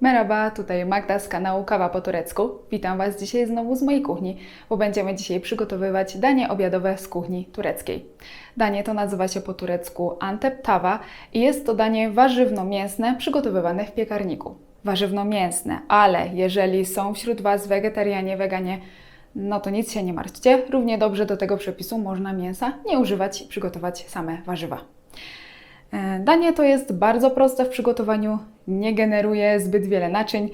Merhaba, tutaj Magda z kanału Kawa po turecku. Witam Was dzisiaj znowu z mojej kuchni, bo będziemy dzisiaj przygotowywać danie obiadowe z kuchni tureckiej. Danie to nazywa się po turecku Antep Tawa i jest to danie warzywno-mięsne przygotowywane w piekarniku. Warzywno-mięsne, ale jeżeli są wśród Was wegetarianie, weganie, no to nic się nie martwcie. Równie dobrze do tego przepisu można mięsa nie używać i przygotować same warzywa. Danie to jest bardzo proste w przygotowaniu, nie generuje zbyt wiele naczyń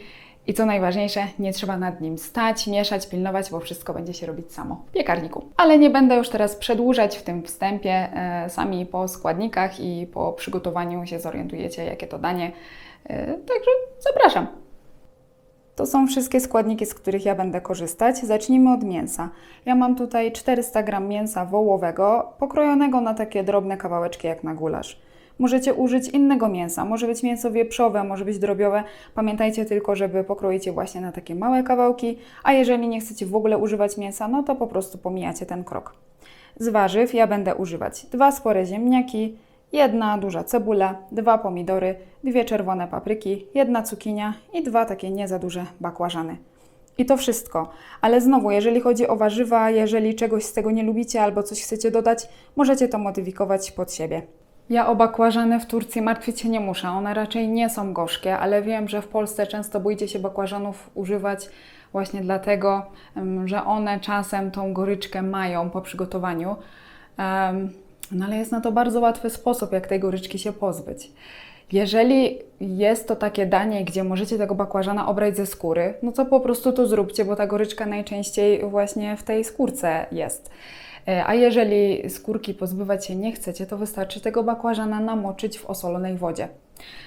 i co najważniejsze, nie trzeba nad nim stać, mieszać, pilnować, bo wszystko będzie się robić samo w piekarniku. Ale nie będę już teraz przedłużać w tym wstępie, sami po składnikach i po przygotowaniu się zorientujecie, jakie to danie. Także zapraszam. To są wszystkie składniki, z których ja będę korzystać. Zacznijmy od mięsa. Ja mam tutaj 400 g mięsa wołowego, pokrojonego na takie drobne kawałeczki jak na gulasz. Możecie użyć innego mięsa, może być mięso wieprzowe, może być drobiowe. Pamiętajcie tylko, żeby pokroić je właśnie na takie małe kawałki, a jeżeli nie chcecie w ogóle używać mięsa, no to po prostu pomijacie ten krok. Z warzyw ja będę używać 2 spore ziemniaki, 1 duża cebula, 2 pomidory, 2 czerwone papryki, 1 cukinia i 2 takie nie za duże bakłażany. I to wszystko. Ale znowu, jeżeli chodzi o warzywa, jeżeli czegoś z tego nie lubicie albo coś chcecie dodać, możecie to modyfikować pod siebie. Ja o bakłażany w Turcji martwić się nie muszę. One raczej nie są gorzkie, ale wiem, że w Polsce często boicie się bakłażanów używać właśnie dlatego, że one czasem tą goryczkę mają po przygotowaniu. No ale jest na to bardzo łatwy sposób, jak tej goryczki się pozbyć. Jeżeli jest to takie danie, gdzie możecie tego bakłażana obrać ze skóry, no to po prostu to zróbcie, bo ta goryczka najczęściej właśnie w tej skórce jest. A jeżeli skórki pozbywać się nie chcecie, to wystarczy tego bakłażana namoczyć w osolonej wodzie.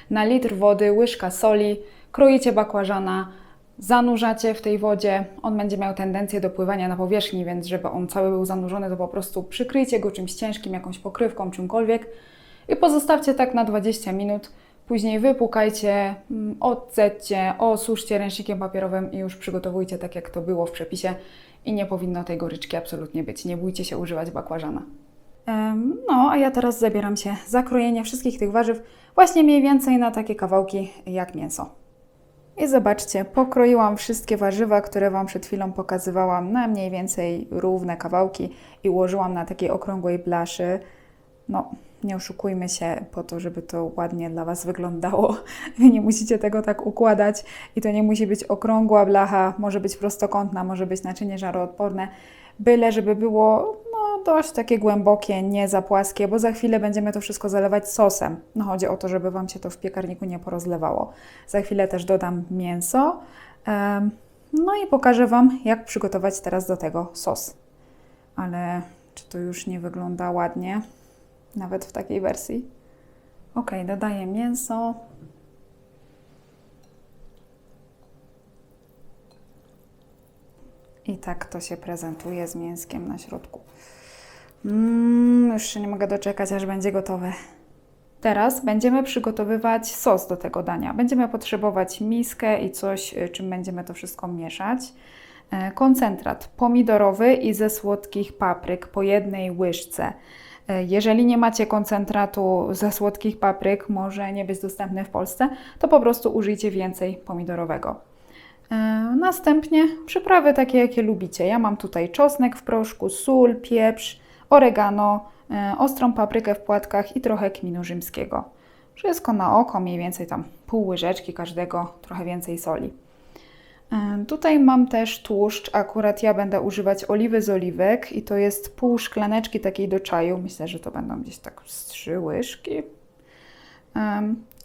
Na litr wody łyżka soli, kroicie bakłażana, zanurzacie w tej wodzie, on będzie miał tendencję do pływania na powierzchni, więc żeby on cały był zanurzony, to po prostu przykryjcie go czymś ciężkim, jakąś pokrywką, czymkolwiek i pozostawcie tak na 20 minut. Później wypłukajcie, odcećcie, osuszcie ręcznikiem papierowym i już przygotowujcie tak, jak to było w przepisie i nie powinno tej goryczki absolutnie być. Nie bójcie się używać bakłażana. No, a ja teraz zabieram się za krojenie wszystkich tych warzyw właśnie mniej więcej na takie kawałki jak mięso. I zobaczcie, pokroiłam wszystkie warzywa, które Wam przed chwilą pokazywałam, na mniej więcej równe kawałki i ułożyłam na takiej okrągłej blaszy. No, nie oszukujmy się po to, żeby to ładnie dla Was wyglądało. Wy nie musicie tego tak układać i to nie musi być okrągła blacha, może być prostokątna, może być naczynie żaroodporne, byle żeby było dość takie głębokie, nie za płaskie, bo za chwilę będziemy to wszystko zalewać sosem. No chodzi o to, żeby Wam się to w piekarniku nie porozlewało. Za chwilę też dodam mięso. No i pokażę Wam, jak przygotować teraz do tego sos. Ale czy to już nie wygląda ładnie? Nawet w takiej wersji. Ok, dodaję mięso. I tak to się prezentuje z mięskiem na środku. Już się nie mogę doczekać, aż będzie gotowe. Teraz będziemy przygotowywać sos do tego dania. Będziemy potrzebować miskę i coś, czym będziemy to wszystko mieszać. Koncentrat pomidorowy i ze słodkich papryk po 1 łyżce. Jeżeli nie macie koncentratu ze słodkich papryk, może nie być dostępny w Polsce, to po prostu użyjcie więcej pomidorowego. Następnie przyprawy takie, jakie lubicie. Ja mam tutaj czosnek w proszku, sól, pieprz, oregano, ostrą paprykę w płatkach i trochę kminu rzymskiego. Wszystko na oko, mniej więcej tam pół łyżeczki każdego, trochę więcej soli. Tutaj mam też tłuszcz, akurat ja będę używać oliwy z oliwek i to jest pół szklaneczki takiej do czaju. Myślę, że to będą gdzieś tak z 3 łyżki.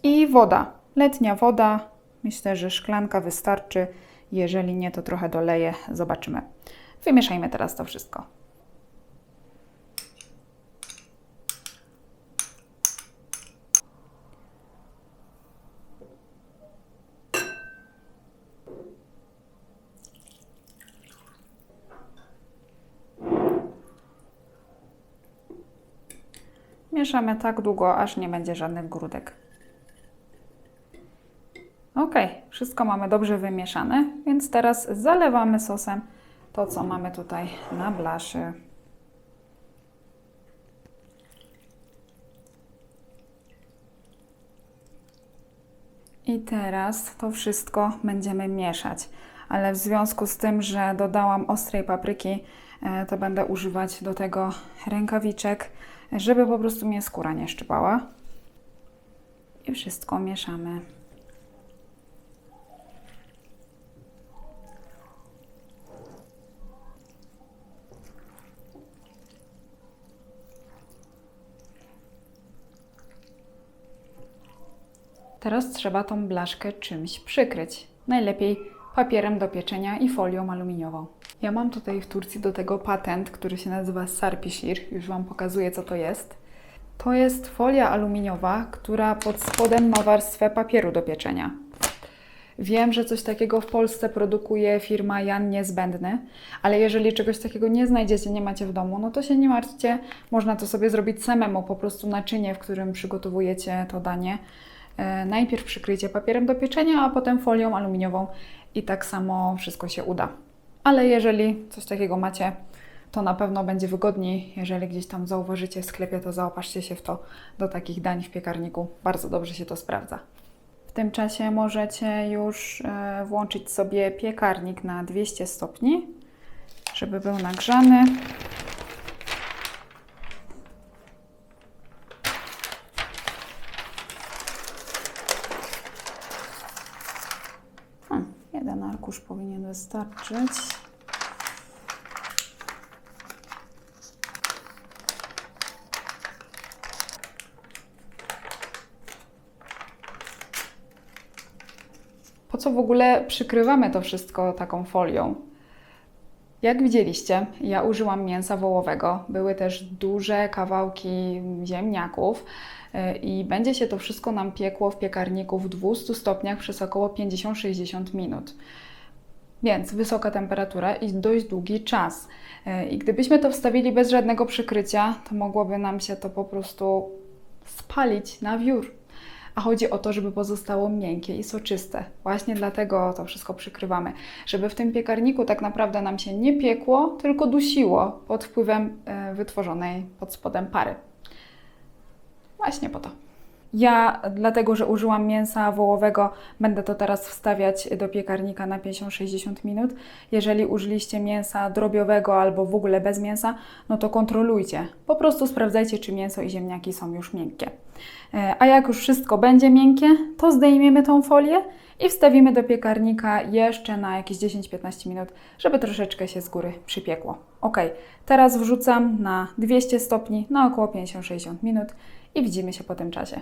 I woda, letnia woda. Myślę, że szklanka wystarczy. Jeżeli nie, to trochę doleję. Zobaczymy. Wymieszajmy teraz to wszystko. Mieszamy tak długo, aż nie będzie żadnych grudek. Ok, wszystko mamy dobrze wymieszane, więc teraz zalewamy sosem to, co mamy tutaj na blaszy. I teraz to wszystko będziemy mieszać. Ale w związku z tym, że dodałam ostrej papryki, to będę używać do tego rękawiczek, żeby po prostu mnie skóra nie szczypała. I wszystko mieszamy. Teraz trzeba tą blaszkę czymś przykryć. Najlepiej papierem do pieczenia i folią aluminiową. Ja mam tutaj w Turcji do tego patent, który się nazywa Sarpishir. Już Wam pokazuję, co to jest. To jest folia aluminiowa, która pod spodem ma warstwę papieru do pieczenia. Wiem, że coś takiego w Polsce produkuje firma Jan Niezbędny, ale jeżeli czegoś takiego nie znajdziecie, nie macie w domu, no to się nie martwcie. Można to sobie zrobić samemu, po prostu naczynie, w którym przygotowujecie to danie. Najpierw przykryjcie papierem do pieczenia, a potem folią aluminiową i tak samo wszystko się uda. Ale jeżeli coś takiego macie, to na pewno będzie wygodniej. Jeżeli gdzieś tam zauważycie w sklepie, to zaopatrzcie się w to do takich dań w piekarniku. Bardzo dobrze się to sprawdza. W tym czasie możecie już włączyć sobie piekarnik na 200 stopni, żeby był nagrzany. Jeden arkusz powinien wystarczyć. Po co w ogóle przykrywamy to wszystko taką folią? Jak widzieliście, ja użyłam mięsa wołowego. Były też duże kawałki ziemniaków i będzie się to wszystko nam piekło w piekarniku w 200 stopniach przez około 50-60 minut. Więc wysoka temperatura i dość długi czas. I gdybyśmy to wstawili bez żadnego przykrycia, to mogłoby nam się to po prostu spalić na wiór. A chodzi o to, żeby pozostało miękkie i soczyste. Właśnie dlatego to wszystko przykrywamy. Żeby w tym piekarniku tak naprawdę nam się nie piekło, tylko dusiło pod wpływem wytworzonej pod spodem pary. Właśnie po to. Ja, dlatego że użyłam mięsa wołowego, będę to teraz wstawiać do piekarnika na 50-60 minut. Jeżeli użyliście mięsa drobiowego albo w ogóle bez mięsa, no to kontrolujcie. Po prostu sprawdzajcie, czy mięso i ziemniaki są już miękkie. A jak już wszystko będzie miękkie, to zdejmiemy tą folię i wstawimy do piekarnika jeszcze na jakieś 10-15 minut, żeby troszeczkę się z góry przypiekło. Ok, teraz wrzucam na 200 stopni na około 50-60 minut i widzimy się po tym czasie.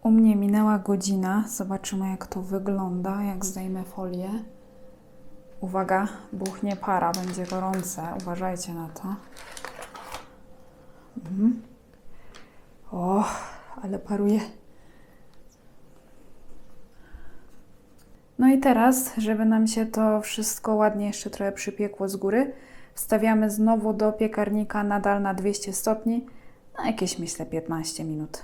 U mnie minęła godzina. Zobaczymy, jak to wygląda, jak zdejmę folię. Uwaga, buchnie para, będzie gorące. Uważajcie na to. O, ale paruje. No i teraz, żeby nam się to wszystko ładnie jeszcze trochę przypiekło z góry, wstawiamy znowu do piekarnika nadal na 200 stopni na jakieś, myślę, 15 minut.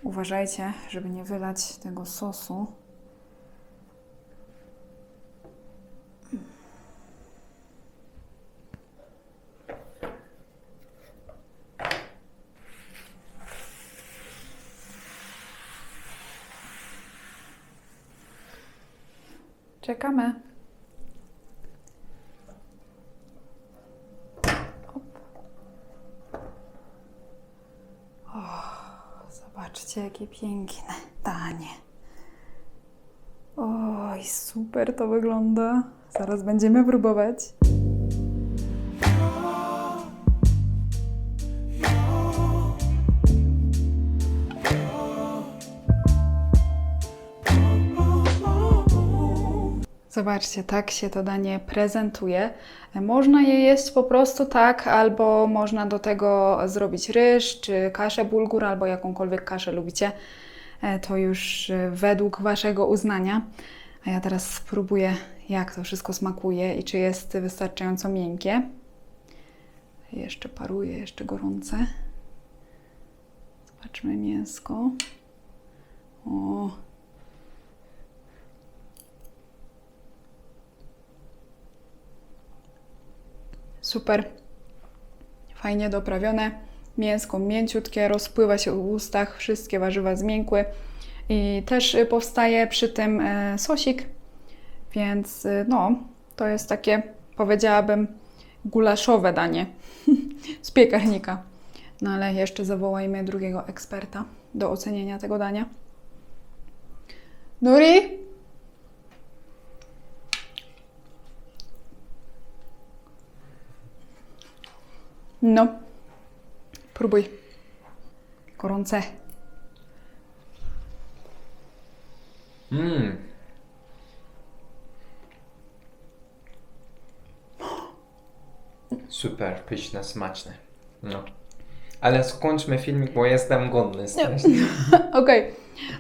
Uważajcie, żeby nie wylać tego sosu. Czekamy. Zobaczcie, jakie piękne danie. Oj, super to wygląda. Zaraz będziemy próbować. Zobaczcie, tak się to danie prezentuje. Można je jeść po prostu tak, albo można do tego zrobić ryż, czy kaszę bulgur, albo jakąkolwiek kaszę lubicie. To już według Waszego uznania. A ja teraz spróbuję, jak to wszystko smakuje i czy jest wystarczająco miękkie. Jeszcze paruje, jeszcze gorące. Zobaczmy mięsko. O. Super. Fajnie doprawione. Mięsko mięciutkie, rozpływa się w ustach, wszystkie warzywa zmiękły. I też powstaje przy tym sosik, więc no, to jest takie, powiedziałabym, gulaszowe danie z piekarnika. No ale jeszcze zawołajmy drugiego eksperta do ocenienia tego dania. Nuri? No, próbuj. Gorące. Super, pyszne, smaczne. No. Ale skończmy filmik, bo jestem głodny strasznie. Okej,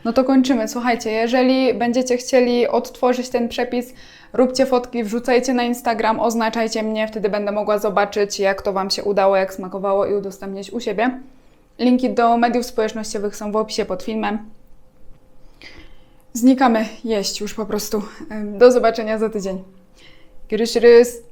no to kończymy. Słuchajcie, jeżeli będziecie chcieli odtworzyć ten przepis, róbcie fotki, wrzucajcie na Instagram, oznaczajcie mnie, wtedy będę mogła zobaczyć, jak to Wam się udało, jak smakowało i udostępnić u siebie. Linki do mediów społecznościowych są w opisie pod filmem. Znikamy jeść już po prostu. Do zobaczenia za tydzień. Görüşürüz.